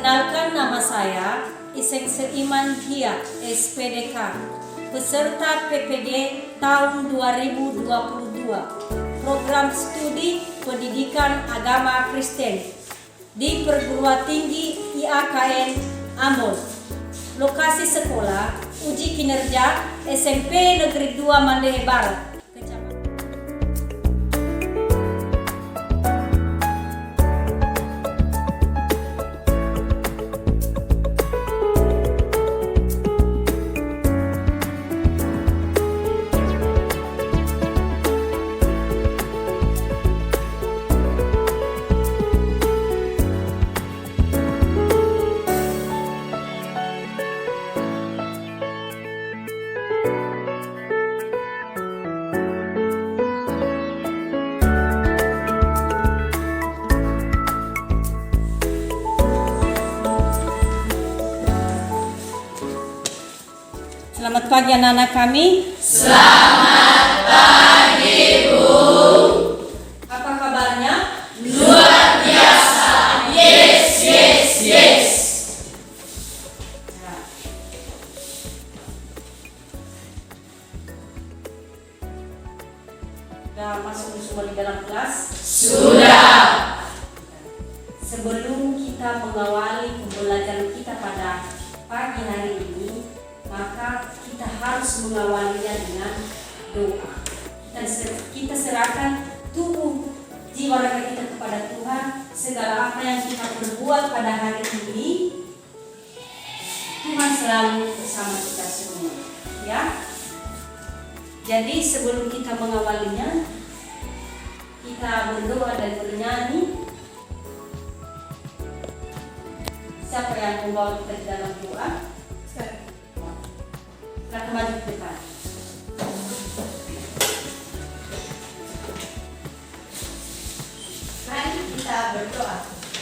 Perkenalkan, nama saya Iseng Seiman Hia, SPDK, peserta PPD tahun 2022, program studi pendidikan agama Kristen di Perguruan Tinggi IAKN Ambon. Lokasi sekolah uji kinerja SMP Negeri 2 Mandehe Barat. Selamat pagi anak-anak kami. Selamat pagi, Bu. Apa kabarnya? Luar biasa. Yes, yes, yes. Sudah masuk semua di dalam kelas? Sudah. Sebelum kita mengawali pembelajaran kita pada pagi hari ini, maka kita harus mengawalinya dengan doa. Kita serahkan tubuh jiwa raga kita kepada Tuhan. Segala apa yang kita perbuat pada hari ini, Tuhan selalu bersama kita semua, ya. Jadi sebelum kita mengawalinya, kita berdoa dan bernyanyi. Siapa yang membawa kita di dalam doa? Silakan maju ke depan. Mari kita berdoa.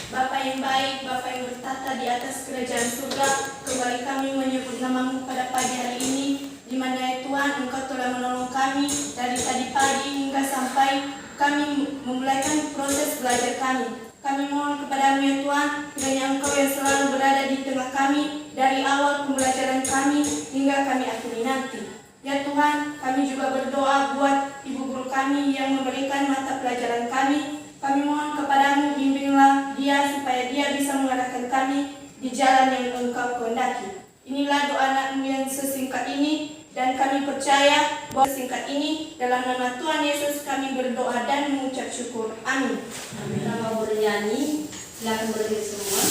Bapa yang baik, Bapa yang bertata di atas kerajaan surga, kembali kami menyebut nama-Mu pada pagi hari ini, di mana ya Tuhan Engkau telah menolong kami dari tadi pagi hingga sampai kami memulaikan proses belajar kami. Kami mohon kepada-Mu ya Tuhan, kiranya Engkau yang selalu berada di tengah kami dari awal pembelajaran kami hingga kami akhiri nanti. Ya Tuhan, kami juga berdoa buat ibu guru kami yang memberikan mata pelajaran kami. Kami mohon kepada-Mu, bimbinglah dia supaya dia bisa mengarahkan kami di jalan yang Engkau kehendaki. Inilah doa anak-Mu yang sesingkat ini, dan kami percaya bahwa singkat ini dalam nama Tuhan Yesus kami berdoa dan mengucap syukur. Amin. Kita mau bernyanyi, silakan berdiri semua.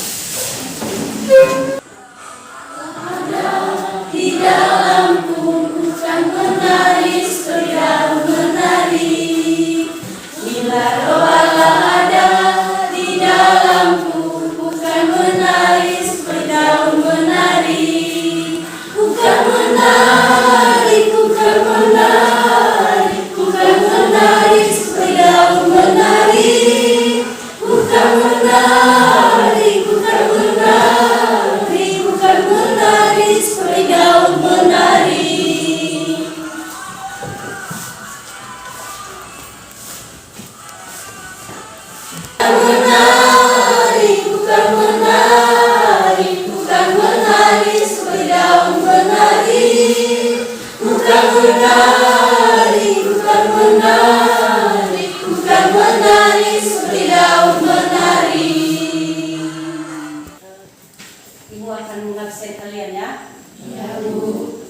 Di dalamku bukan menari, sekedar menari. Bila roh Allah ada di dalamku, bukan menari, sekedar menari. Bukan menari, bukan menari, bukan menari, sekedar menari. Bukan menari, bukan menari, bukan menari, sekedar menari. Bukan menari, bukan menari, sekedar menari. Bukan menari, bukan menari, bukan menari, sekedar menari. Ibu akan mengabsen kalian ya. Ya, Bu.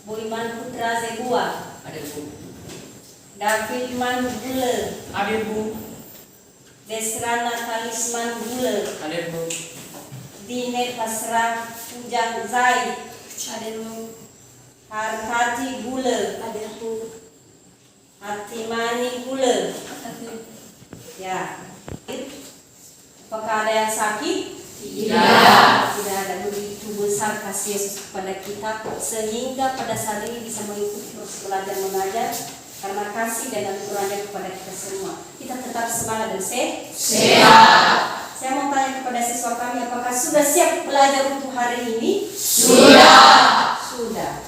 Bu Iman Putra Zegua, Ada Bu. David Iman Gule, Ada Bu. Desrana Talisman Gule, Ada Bu. Dine Pasrah Ujang Zai, Ada Bu. Harkati Gule, Ada Bu. Hatimani Gule. Ya. Apakah ada yang sakit? Tidak. Tidak ada. Begitu besar kasih Yesus kepada kita sehingga pada saat ini bisa mengikuti proses belajar mengajar karena kasih dan anugerahnya kepada kita semua. Kita tetap semangat dan Sehat. Saya mau tanya kepada siswa kami, apakah sudah siap belajar untuk hari ini? Sudah. Sudah.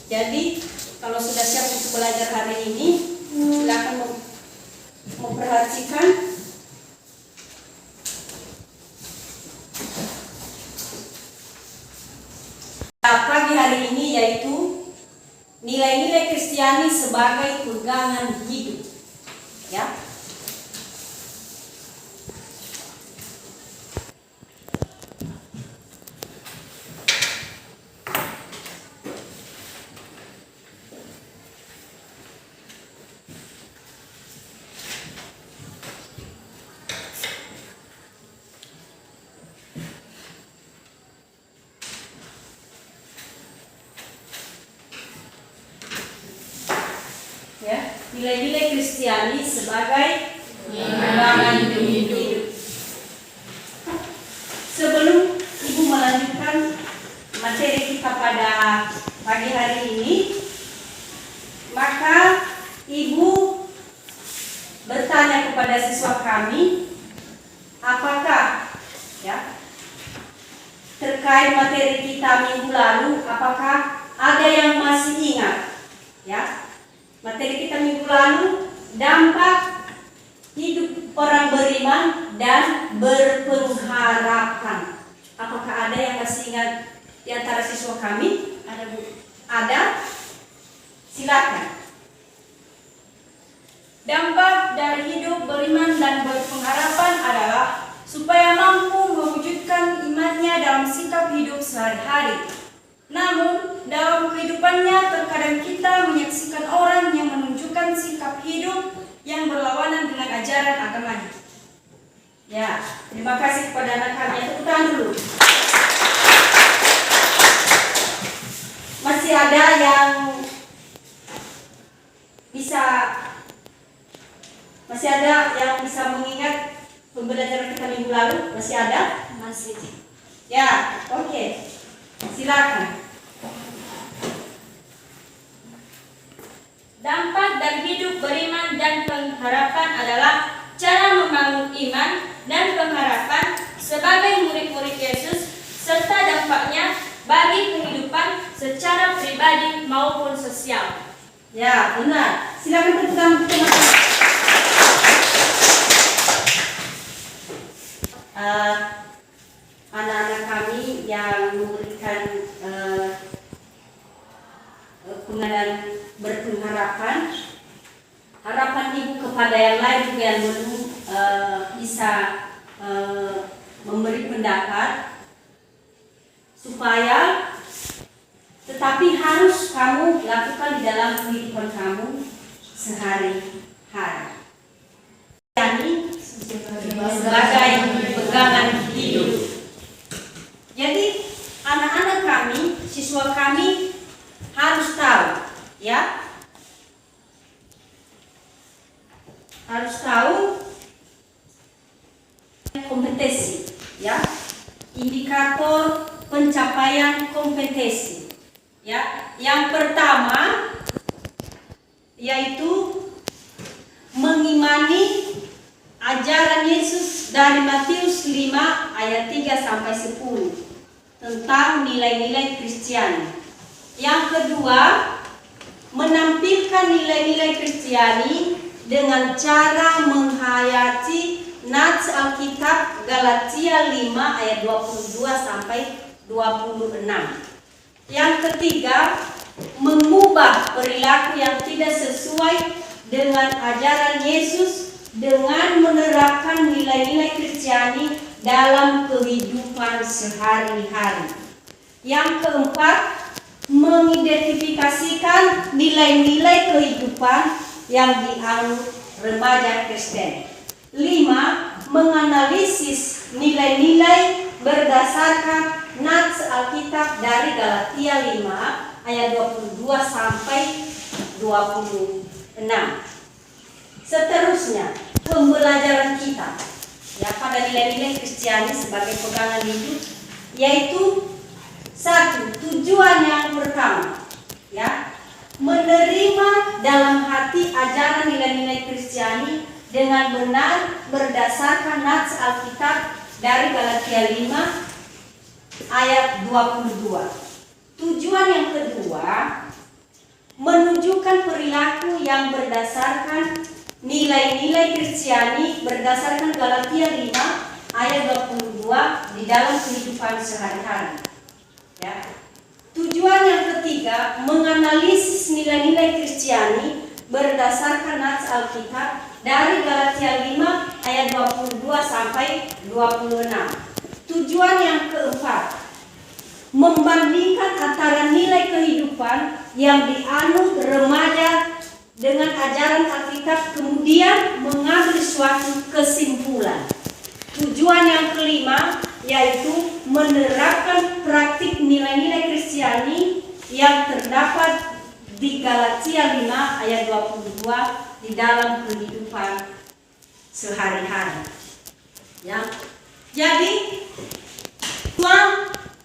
Jadi kalau sudah siap untuk belajar hari ini, silakan memperhatikan Kristiani sebagai pegangan hidup. Ya. Ya, nilai-nilai Kristiani sebagai pegangan hidup. Sebelum Ibu melanjutkan materi kita pada pagi hari ini, maka Ibu bertanya kepada siswa kami, apakah ya terkait materi kita minggu lalu, apakah ada yang masih ingat? Ya. Materi kita minggu lalu, dampak hidup orang beriman dan berpengharapan. Apakah ada yang masih ingat di antara siswa kami? Ada, Bu? Ada? Silakan. Dampak dari hidup beriman dan berpengharapan adalah supaya mampu mewujudkan imannya dalam sikap hidup sehari-hari. Namun, dalam kehidupannya terkadang kita menyaksikan orang yang menunjukkan sikap hidup yang berlawanan dengan ajaran agamanya. Ya, terima kasih kepada anak kami. Tepuk tangan dulu. Masih ada yang bisa mengingat pembelajaran kita minggu lalu? Masih ada? Masih. Ya, oke. Silakan. Dampak dari hidup beriman dan pengharapan adalah cara membangun iman dan pengharapan sebagai murid-murid Yesus, serta dampaknya bagi kehidupan secara pribadi maupun sosial. Ya, benar. Silakan tepuk tangan teman-teman. Anak-anak kami yang memberikan pengadaan berpengharapan, harapan Ibu kepada yang lain juga yang belum bisa memberi pendapat, supaya tetapi harus kamu lakukan di dalam kehidupan kamu sehari-hari. Yani sebagai pegangan hidup. Jadi anak-anak kami, siswa kami harus tahu, ya, harus tahu kompetensi, ya, indikator pencapaian kompetensi, ya. Yang pertama yaitu mengimani ajaran Yesus dari Matius 5 ayat 3 sampai 10 tentang nilai-nilai Kristiani. Yang kedua, menampilkan nilai-nilai Kristiani dengan cara menghayati nats Alkitab Galatia 5 ayat 22 sampai 26. Yang ketiga, mengubah perilaku yang tidak sesuai dengan ajaran Yesus dengan menerapkan nilai-nilai Kristiani dalam kehidupan sehari-hari. Yang keempat, mengidentifikasikan nilai-nilai kehidupan yang dianut remaja Kristen. 5. Menganalisis nilai-nilai berdasarkan nats Alkitab dari Galatia 5 ayat 22 sampai 26. Seterusnya, pembelajaran kita ya pada nilai-nilai Kristiani sebagai pegangan hidup, yaitu satu, tujuan yang pertama, ya, menerima dalam hati ajaran nilai-nilai Kristiani dengan benar berdasarkan nats Alkitab dari Galatia 5 ayat 22. Tujuan yang kedua, menunjukkan perilaku yang berdasarkan nilai-nilai Kristiani berdasarkan Galatia 5 ayat 22 di dalam kehidupan sehari-hari. Ya. Tujuan Tujuan yang ketiga, menganalisis nilai-nilai Kristiani berdasarkan nats Alkitab dari Galatia 5 ayat 22 sampai 26. Tujuan yang keempat, membandingkan antara nilai kehidupan yang dianut remaja dengan ajaran Alkitab, kemudian mengambil suatu kesimpulan. Tujuan yang kelima yaitu menerapkan praktik nilai-nilai Kristiani yang terdapat di Galatia 5 ayat 22 di dalam kehidupan sehari-hari. Ya. Jadi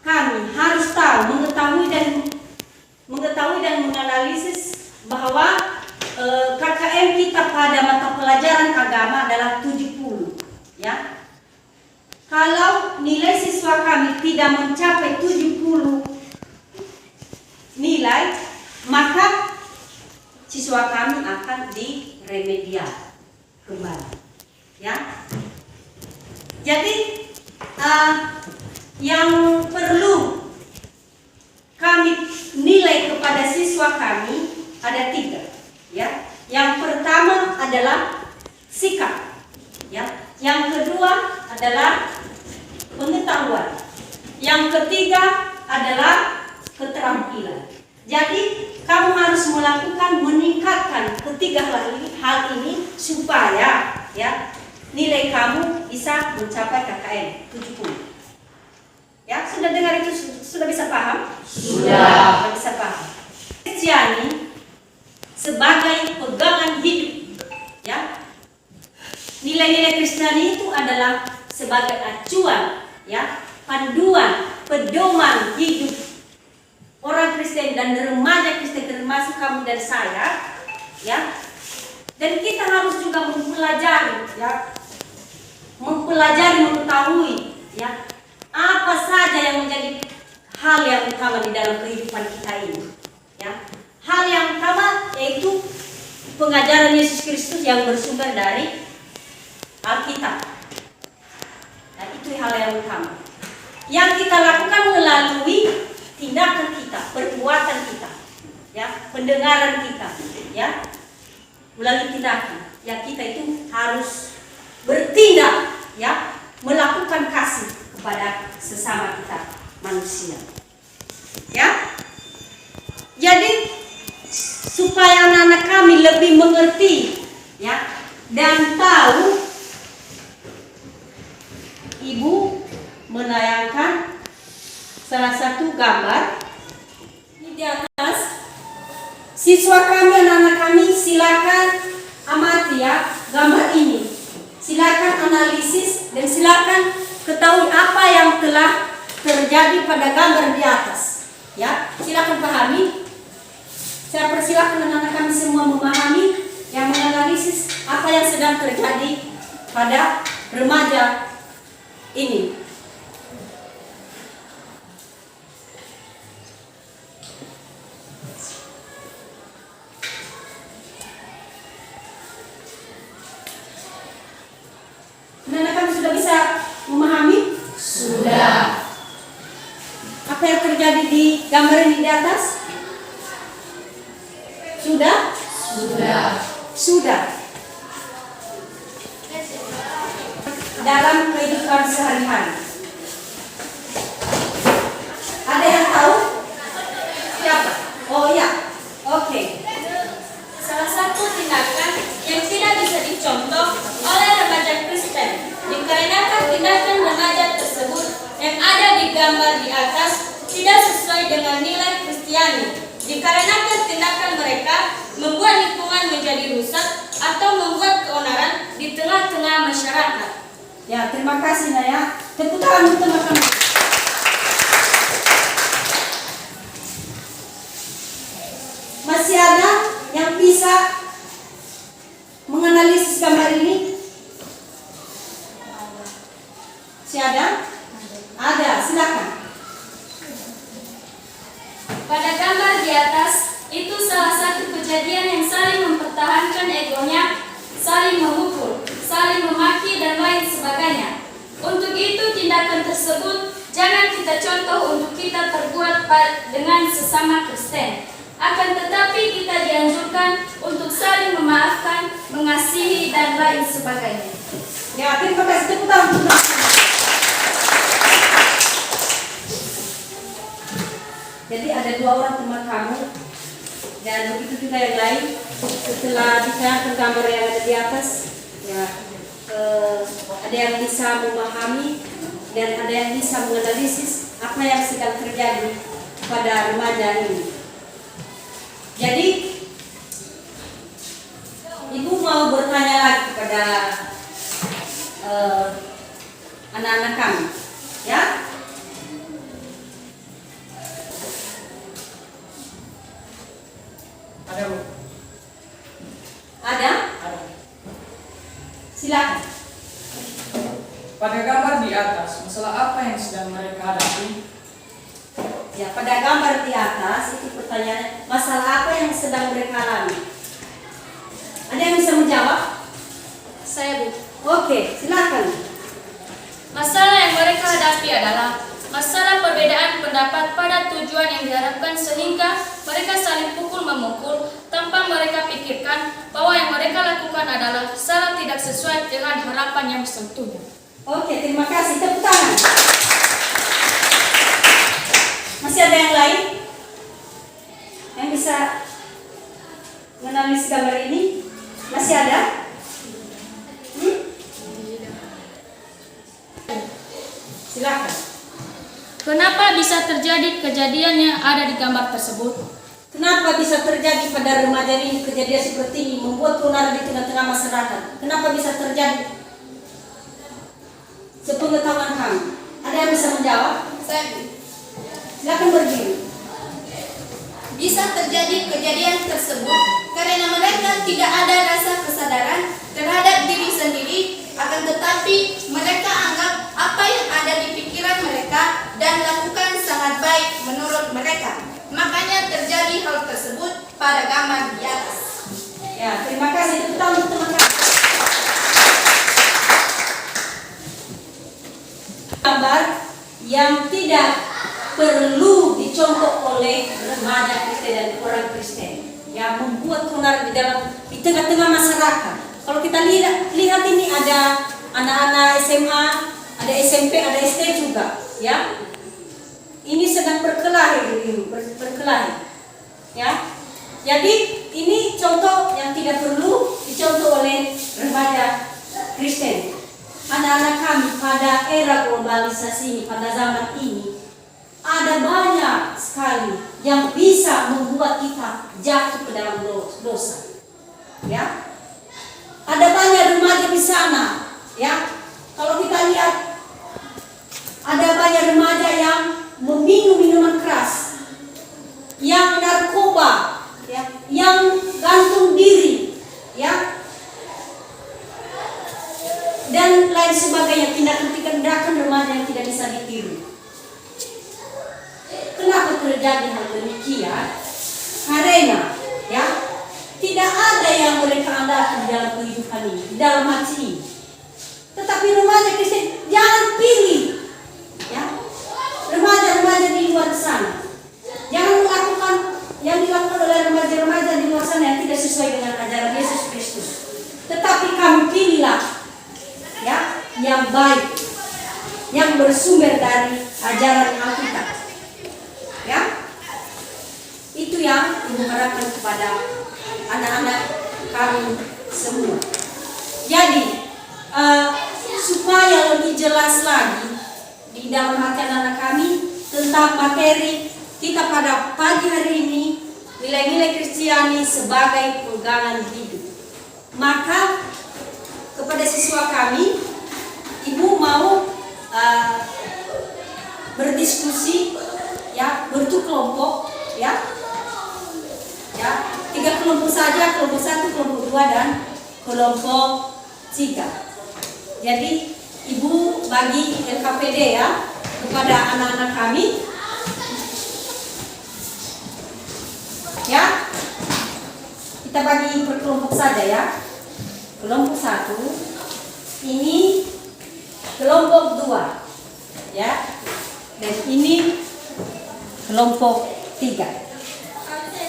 kami harus tahu, mengetahui dan menganalisis bahwa KKM kita pada mata pelajaran agama adalah 70, ya. Kalau nilai siswa kami tidak mencapai 70 nilai, maka siswa kami akan diremedial kembali, ya. Jadi yang perlu kami nilai kepada siswa kami ada 3, ya. Yang pertama adalah sikap, ya. Yang kedua adalah pengetahuan. Yang ketiga adalah keterampilan. Jadi kamu harus meningkatkan ketiga hal ini supaya, ya, nilai kamu bisa mencapai KKM 70. Ya, sudah dengar itu? Sudah bisa paham? Sudah. Sudah bisa paham. Kristiani sebagai pegangan hidup, ya. Nilai-nilai Kristiani itu adalah sebagai acuan, ya, panduan, pedoman hidup orang Kristen dan remaja Kristen, termasuk kamu dan saya, ya. Dan kita harus juga mempelajari, ya, mengetahui, ya, apa saja yang menjadi hal yang utama di dalam kehidupan kita ini, ya. Hal yang utama yaitu pengajaran Yesus Kristus yang bersumber dari Alkitab. Nah, itu hal yang utama yang kita lakukan melalui tindakan kita, perbuatan kita, ya, pendengaran kita, ya, melalui tindakan. Ya, kita itu harus bertindak, ya, melakukan kasih kepada sesama kita manusia, ya. Jadi supaya anak-anak kami lebih mengerti, ya, dan tahu, Ibu menayangkan salah satu gambar ini di atas. Siswa kami, anak-anak kami, silakan amati, ya, gambar ini. Silakan analisis dan silakan ketahui apa yang telah terjadi pada gambar di atas, ya. Silakan pahami. Saya persilakan anak-anak kami semua memahami, yang menganalisis apa yang sedang terjadi pada remaja ini. Anak-anak kami sudah bisa memahami? Sudah. Apa yang terjadi di gambar ini di atas? Sudah? Sudah. Sudah. Dalam kehidupan sehari-hari. Ada yang tahu? Siapa? Oh ya, oke. Salah satu tindakan yang tidak bisa dicontoh oleh remaja Kristen dikarenakan tindakan remaja tersebut yang ada di gambar di atas tidak sesuai dengan nilai Kristiani, dikarenakan tindakan mereka membuat lingkungan menjadi rusak atau membuat keonaran di tengah-tengah masyarakat. Ya, terima kasih Naya. Tepuk tangan untuk teman-teman. Masih ada yang bisa menganalisis gambar ini? Masih ada? Ada, silakan. Pada gambar di atas, itu salah satu kejadian yang saling mempertahankan egonya, saling memukul, saling memaki, dan lain sebagainya. Untuk itu tindakan tersebut Jangan kita contoh untuk kita terbuat dengan sesama Kristen. Akan tetapi kita dianjurkan untuk saling memaafkan, mengasihi, dan lain sebagainya. Ya, terima kasih. Tepuk tangan untuk mereka. Jadi ada 2 orang teman kamu dan begitu juga yang lain. Setelah ditampilkan gambar yang ada di atas, ya, ada yang bisa memahami dan ada yang bisa menganalisis apa yang sedang terjadi pada remaja ini. Jadi, Ibu mau bertanya lagi kepada anak-anak kami, ya? Ada, Bu? Ada? Ada. Silakan. Pada gambar di atas, masalah apa yang sedang mereka hadapi? Ya, pada gambar di atas itu pertanyaan, masalah apa yang sedang mereka alami? Ada yang bisa menjawab? Saya, Bu. Oke, silakan. Masalah yang mereka hadapi adalah masalah perbedaan pendapat pada tujuan yang diharapkan sehingga mereka saling pukul-memukul tanpa mereka pikirkan bahwa yang mereka lakukan adalah salah tidak sesuai dengan harapan yang seutuhnya. Oke, terima kasih. Tepuk tangan. Masih ada yang lain yang bisa menganalisis gambar ini? Masih ada? Silakan. Kenapa bisa terjadi kejadian yang ada di gambar tersebut? Kenapa bisa terjadi pada remaja ini kejadian seperti ini membuat keonaran di tengah-tengah masyarakat? Kenapa bisa terjadi? Sepengetahuan kami, ada yang bisa menjawab? Saya Silakan berdiri. bisa terjadi kejadian tersebut karena mereka tidak ada rasa kesadaran terhadap diri sendiri, akan tetapi mereka anggap apa yang ada di pikiran mereka dan lakukan sangat baik menurut mereka. Makanya terjadi hal tersebut pada gambar di atas. Ya, terima kasih. Tepuk tangan untuk teman-teman. Gambar yang tidak perlu dicontoh oleh remaja Kristen dan orang Kristen yang membuat keonaran di tengah-tengah masyarakat. Kalau kita lihat ini ada anak-anak SMA, ada SMP, ada SD juga, ya. Ini sedang berkelahi, ya. Jadi ini contoh yang tidak perlu dicontoh oleh remaja Kristen. Anak-anak kami pada era globalisasi ini, pada zaman ini, ada banyak sekali yang bisa membuat kita jatuh ke dalam dosa. Ya, ada banyak remaja di sana. Ya, kalau kita lihat, ada banyak remaja yang meminum minuman keras, yang narkoba, ya, yang gantung diri, ya, dan lain sebagainya, tindakan-tindakan remaja yang tidak bisa ditiru. Kenapa terjadi hal demikian? Karena, ya, tidak ada yang mereka andalkan di dalam kehidupan ini, di dalam hati ini. Tetapi remaja Kristen jangan pilih, ya, remaja-remaja di luar sana. Jangan melakukan yang dilakukan oleh remaja-remaja di luar sana yang tidak sesuai dengan ajaran Yesus Kristus. Tetapi kami pilihlah, ya, yang baik, yang bersumber dari ajaran Alkitab. Ya, itu yang Ibu harapkan kepada anak-anak kami semua. Jadi, supaya lebih jelas lagi di dalam hati anak-anak kami tentang materi kita pada pagi hari ini, nilai-nilai Kristiani sebagai pegangan hidup. Maka kepada siswa kami, Ibu mau berdiskusi, ya, bentuk kelompok, ya, 3 kelompok saja, kelompok 1, kelompok 2, dan kelompok 3. Jadi Ibu bagi LKPD, ya, kepada anak-anak kami, ya, kita bagi per kelompok saja, ya. Kelompok 1 ini kelompok 2, ya. Dan ini kelompok 3.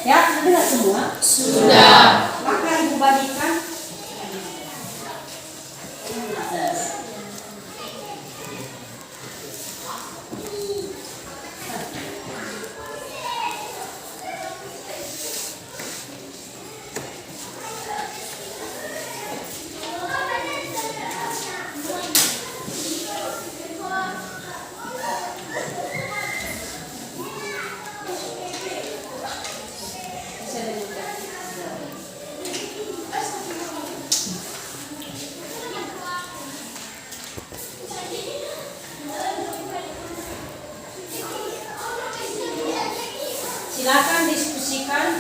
Ya, sudah semua? Sudah. Maka ibu bagikan. Silakan diskusikan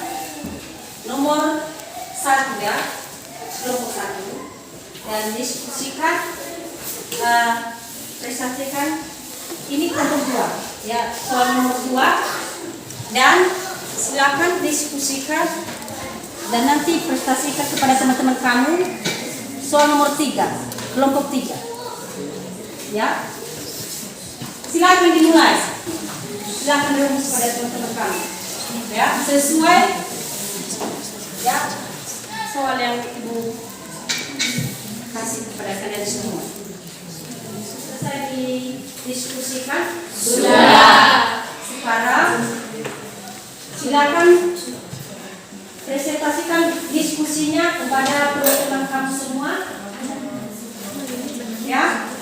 nomor 1 ya, kelompok 1, dan diskusikan presentasikan ini kelompok 2 ya, soal nomor 2, dan silakan diskusikan dan nanti presentasikan kepada teman-teman kamu soal nomor 3, kelompok 3 ya. Silakan dimulai, silakan dirumus pada teman-teman kamu ya, sesuai ya soal yang ibu kasih kepada kalian semua. Selesai didiskusikan? Sudah. Sekarang silakan presentasikan diskusinya kepada teman-teman kamu semua ya.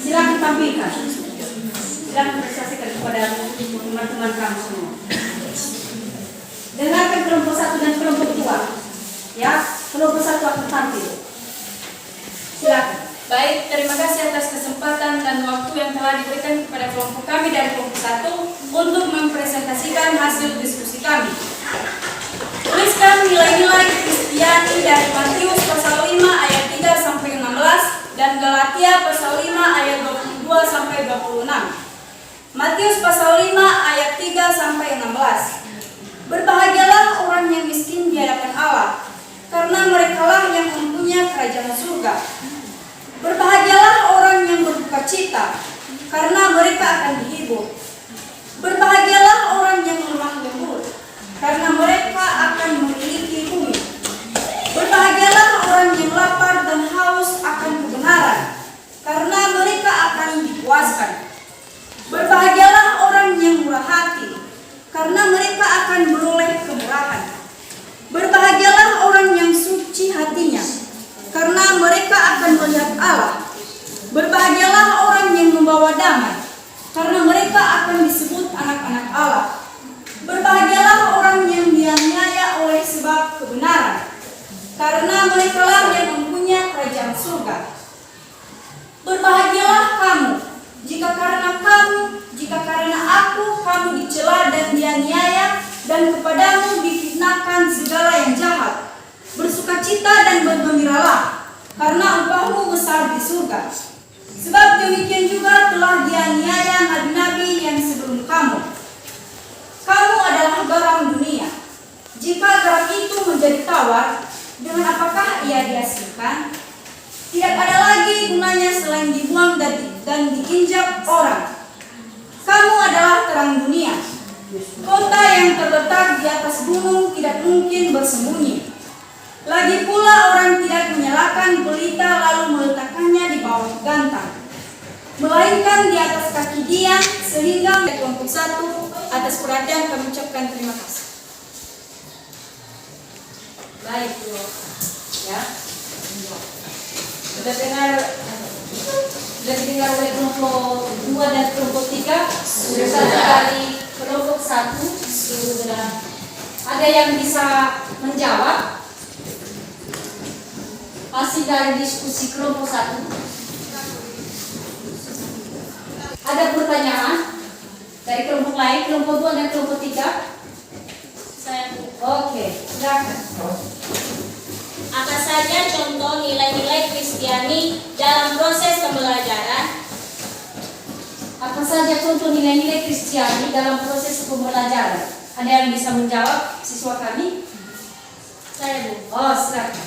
Silakan tampilkan, silakan presentasikan kepada teman-teman kamu semua. Dengarkan kelompok 1 dan kelompok 2 ya, kelompok 1 akan tampil. Silakan. Baik, terima kasih atas kesempatan dan waktu yang telah diberikan kepada kelompok kami dari kelompok 1 untuk mempresentasikan hasil diskusi kami. Tuliskan nilai-nilai Kristiani dari Matius pasal 5 ayat 3 sampai 16 dan Galatia pasal 5 ayat 22 sampai 26. Matius pasal 5 ayat 3 sampai 16. Berbahagialah orang yang miskin di hadapan Allah, karena merekalah yang mempunyai kerajaan surga. Berbahagialah orang yang berduka cita, karena mereka akan dihibur. Berbahagialah orang yang lemah lembut, karena mereka akan memiliki bumi. Berbahagialah orang yang lapar dan haus akan kebenaran, karena mereka akan dipuaskan. Berbahagialah orang yang murah hati, karena mereka akan beroleh kemurahan. Berbahagialah orang yang suci hatinya, karena mereka akan melihat Allah. Berbahagialah orang yang membawa damai, karena mereka akan disebut anak-anak Allah. Berbahagialah orang yang dianiaya oleh sebab kebenaran, karena merekalah yang mempunyai kerajaan surga. Berbahagialah kamu, jika karena aku kamu dicela dan dianiaya, dan kepadamu difitnahkan segala yang jahat. Bersukacita dan bergembiralah, karena upahmu besar di surga. Sebab demikian juga telah dianiaya nabi-nabi yang sebelum kamu. Kamu adalah garam dunia. Jika garam itu menjadi tawar, dengan apakah ia dihasilkan? Tidak ada lagi gunanya selain dibuang dan diinjak orang. Kamu adalah terang dunia. Kota yang terletak di atas gunung tidak mungkin bersembunyi. Lagi pula orang tidak menyalakan pelita lalu meletakkannya di bawah gantang, melainkan di atas kaki dia, sehingga kelompok 1 atas perhatian kami ucapkan terima kasih. Baik, ya. Sudah dengar oleh kelompok 2 dan kelompok 3. Sudah dari kelompok 1 sudah ada yang bisa menjawab hasil dari diskusi kelompok 1. Ada pertanyaan dari kelompok lain, kelompok 2 dan kelompok 3? Oke, silakan. Apa saja contoh nilai-nilai Kristiani dalam proses pembelajaran? Apa saja contoh nilai-nilai Kristiani dalam proses pembelajaran? Ada yang bisa menjawab siswa kami? Saya, Bu. Oh, silakan.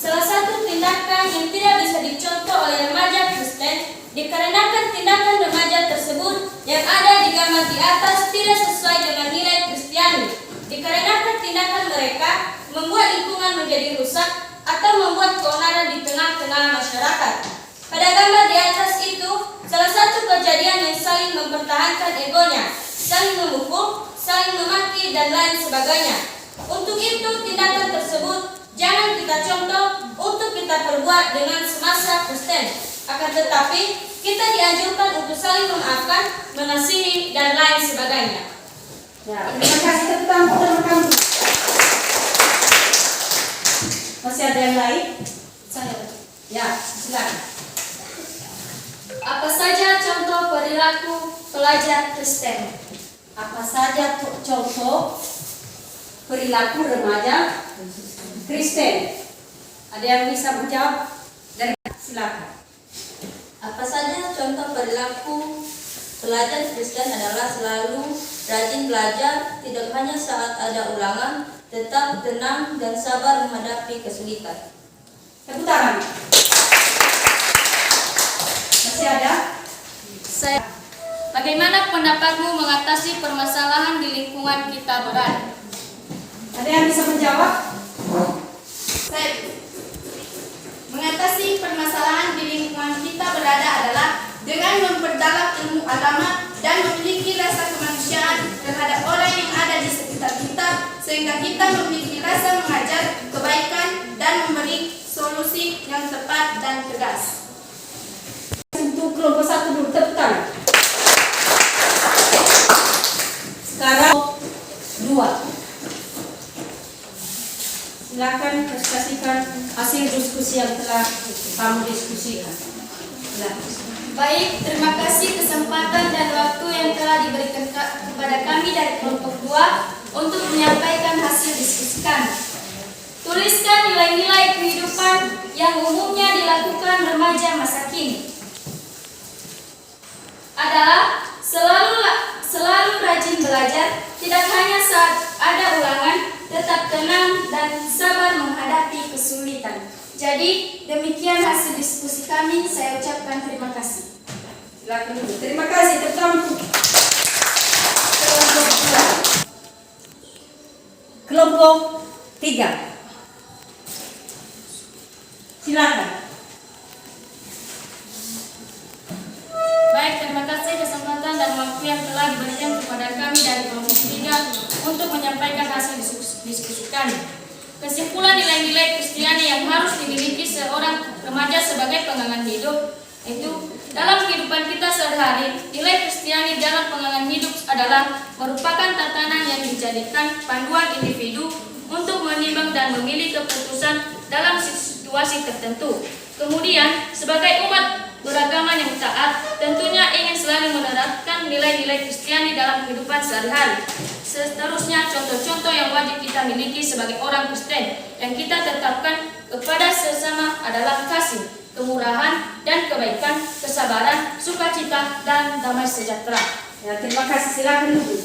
Salah satu tindakan yang tidak bisa dicontoh oleh remaja Kristen dikarenakan tindakan remaja tersebut yang ada di gambar di atas tidak sesuai dengan nilai Kristiani. Dikarenakan tindakan mereka membuat lingkungan menjadi rusak atau membuat keonaran di tengah-tengah masyarakat. Pada gambar di atas itu, salah satu kejadian yang saling mempertahankan egonya, saling memukul, saling memaki, dan lain sebagainya. Untuk itu, tindakan tersebut jangan kita contoh untuk kita perbuat dengan semasa Kristen. Akan tetapi, kita dianjurkan untuk saling memaafkan, mengasihi, dan lain sebagainya. Ya, terima kasih teman-teman. Masih ada yang lain? Saya. Ya, silakan. Apa saja contoh perilaku pelajar Kristen? Apa saja contoh perilaku remaja Kristen? Ada yang bisa menjawab? Dari silakan. Apa saja contoh perilaku pelajar Kristen adalah selalu rajin belajar, tidak hanya saat ada ulangan, tetap tenang dan sabar menghadapi kesulitan. Tepuk tangan. Masih ada? Saya. Bagaimana pendapatmu mengatasi permasalahan di lingkungan kita berada? Ada yang bisa menjawab? Saya mengatasi permasalahan di lingkungan kita berada adalah dengan memperdalam ilmu agama dan memiliki rasa kemanusiaan terhadap orang yang ada di sekitar kita, sehingga kita memiliki rasa mengajar kebaikan dan memberi solusi yang tepat dan tegas. Untuk kelompok 1 dulu, tepuk tangan. Sekarang 2. Silakan presentasikan hasil diskusi yang telah kamu diskusikan. Silakan. Baik, terima kasih kesempatan dan waktu yang telah diberikan kepada kami dari kelompok 2 untuk menyampaikan hasil diskusi kami. Tuliskan nilai-nilai kehidupan yang umumnya dilakukan remaja masa kini. Adalah selalu rajin belajar, tidak hanya saat ada ulangan, tetap tenang dan sabar menghadapi kesulitan. Jadi, demikian hasil diskusi kami. Saya ucapkan terima kasih. Silakan dulu. Terima kasih teman-teman. Kelompok 3. Silakan. Baik, terima kasih kesempatan dan waktu yang telah diberikan kepada kami dari kelompok 3 untuk menyampaikan hasil diskusi kami. Kesimpulan nilai-nilai Kristiani yang harus dimiliki seorang remaja sebagai pegangan hidup itu dalam kehidupan kita sehari-hari, nilai Kristiani dalam pegangan hidup adalah merupakan tatanan yang dijadikan panduan individu untuk menimbang dan memilih keputusan dalam situasi tertentu. Kemudian, sebagai umat beragama yang taat, tentunya ingin selalu menerapkan nilai-nilai Kristiani dalam kehidupan sehari-hari. Seterusnya, contoh-contoh yang wajib kita miliki sebagai orang Kristen yang kita tetapkan kepada sesama adalah kasih, kemurahan dan kebaikan, kesabaran, sukacita, dan damai sejahtera. Ya, terima kasih. Silakan dulu.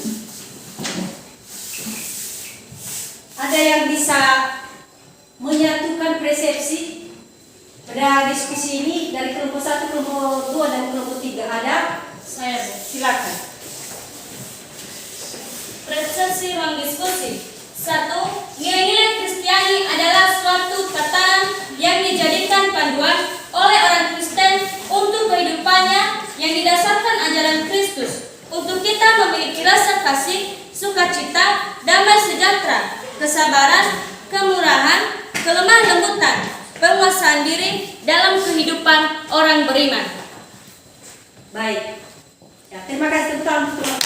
Ada yang bisa menyatukan persepsi pada diskusi ini dari kelompok 1, kelompok 2, dan kelompok 3? Ada? Saya. Silakan. Presentasi ruang diskusi. 1. Nilai-nilai Kristiani adalah suatu tatanan yang dijadikan panduan oleh orang Kristen untuk kehidupannya yang didasarkan ajaran Kristus. Untuk kita memiliki rasa kasih, sukacita, damai sejahtera, kesabaran, kemurahan, kelemah lembutan, penguasaan diri dalam kehidupan orang beriman. Baik. Ya, terima kasih teman-teman.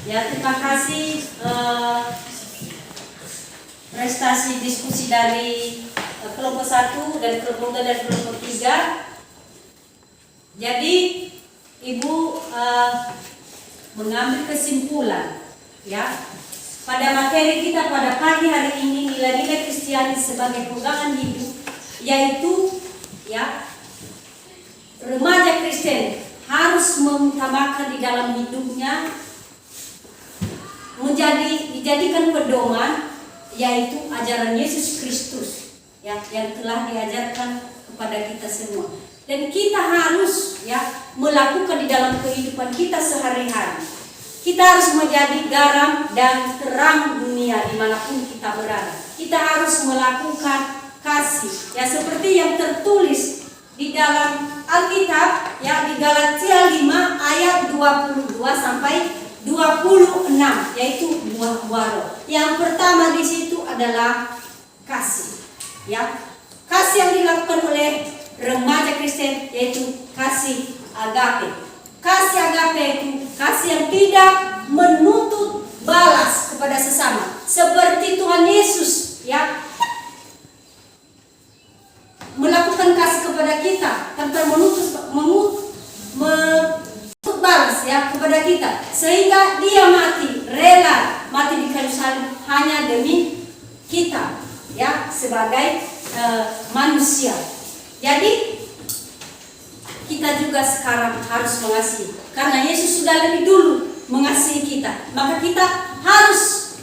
Ya, terima kasih prestasi diskusi dari kelompok 1 dan kelompok 2 dan kelompok 3. Jadi, Ibu mengambil kesimpulan ya pada materi kita pada pagi hari ini, nilai-nilai Kristiani sebagai pegangan hidup, yaitu ya remaja Kristen harus mengutamakan di dalam hidupnya dijadikan pedoman yaitu ajaran Yesus Kristus ya, yang telah diajarkan kepada kita semua. Dan kita harus ya melakukan di dalam kehidupan kita sehari-hari. Kita harus menjadi garam dan terang dunia dimanapun kita berada. Kita harus melakukan kasih ya, seperti yang tertulis di dalam Alkitab ya, di Galatia 5 ayat 22 sampai 26, yaitu buah-buah roh. Yang pertama di situ adalah kasih ya. Kasih yang dilakukan oleh remaja Kristen yaitu kasih agape. Kasih agape itu kasih yang tidak menuntut balas kepada sesama, seperti Tuhan Yesus ya melakukan kasih kepada kita tanpa menuntut balas ya kepada kita, sehingga dia rela mati di kayu salib hanya demi kita ya sebagai manusia. Jadi kita juga sekarang harus mengasihi, karena Yesus sudah lebih dulu mengasihi kita, maka kita harus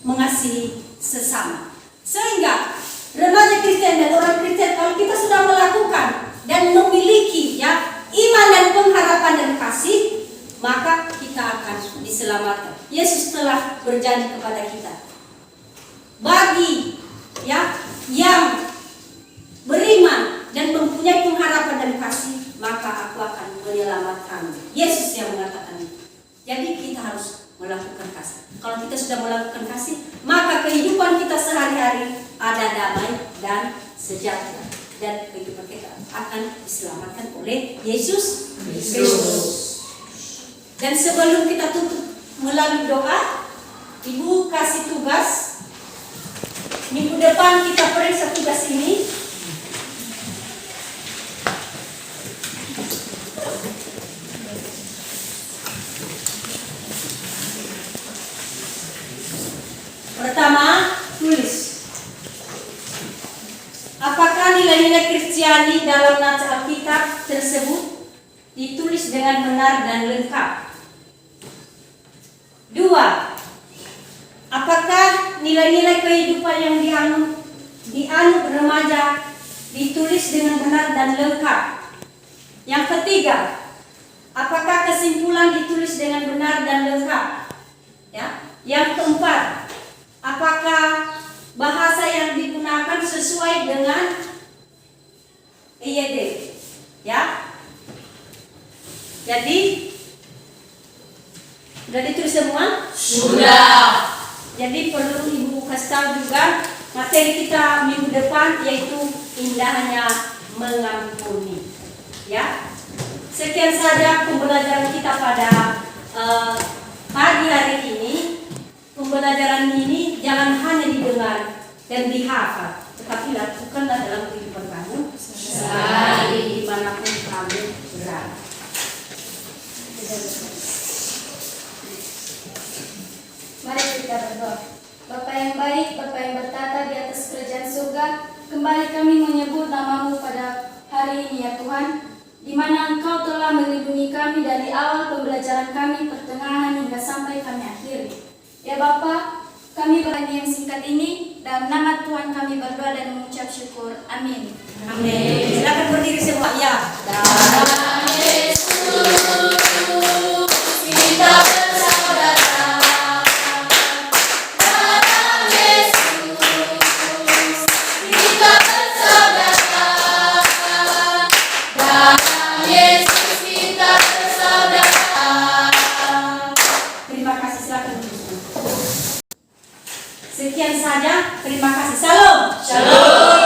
mengasihi sesama. Sehingga remaja Kristen dan orang Kristen, kalau kita sudah melakukan dan memiliki ya iman dan pengharapan dan kasih, maka kita akan diselamatkan. Yesus telah berjanji kepada kita, bagi ya yang beriman dan mempunyai pengharapan dan kasih, maka aku akan menyelamatkanmu. Yesus yang mengatakan itu. Jadi kita harus melakukan kasih. Kalau kita sudah melakukan kasih, maka kehidupan kita sehari-hari ada damai dan sejahtera, dan kehidupan kita akan diselamatkan oleh Yesus Kristus. Dan sebelum kita tutup melalui doa, Ibu kasih tugas. Minggu depan kita periksa tugas ini. Pertama, tulis. Apakah nilai-nilai Kristiani dalam naskah Alkitab tersebut ditulis dengan benar dan lengkap? 2. Apakah nilai-nilai kehidupan yang dianut remaja ditulis dengan benar dan lengkap? Yang ketiga, apakah kesimpulan ditulis dengan benar dan lengkap? Ya. Yang keempat, apakah bahasa yang digunakan sesuai dengan EYD? Ya. Jadi sudah ditulis semua? Sudah. Jadi perlu Ibu kasih tahu juga materi kita minggu depan, yaitu indahnya mengampuni. Ya. Sekian saja pembelajaran kita pada pagi hari ini. Pembelajaran ini jangan hanya didengar dan dihafal, tetapi lakukanlah dalam kehidupan kamu sehari dimanapun kamu berada. Mari kita berdoa. Bapa yang baik, Bapa yang bertata di atas kerajaan surga, kembali kami menyebut nama-Mu pada hari ini ya Tuhan, di mana Engkau telah melindungi kami dari awal pembelajaran kami, pertengahan hingga sampai kami akhiri. Ya Bapa, kami berani yang singkat ini, dalam nama Tuhan kami berdoa dan mengucap syukur. Amin. Amin. Silakan berdiri semua. Ya. Dalam Yesus kita bersaudara. Dalam Yesus kita bersaudara. Dalam Yesus kita bersaudara. Terima kasih, silakan. Sekian saja. Terima kasih. Salam. Shalom.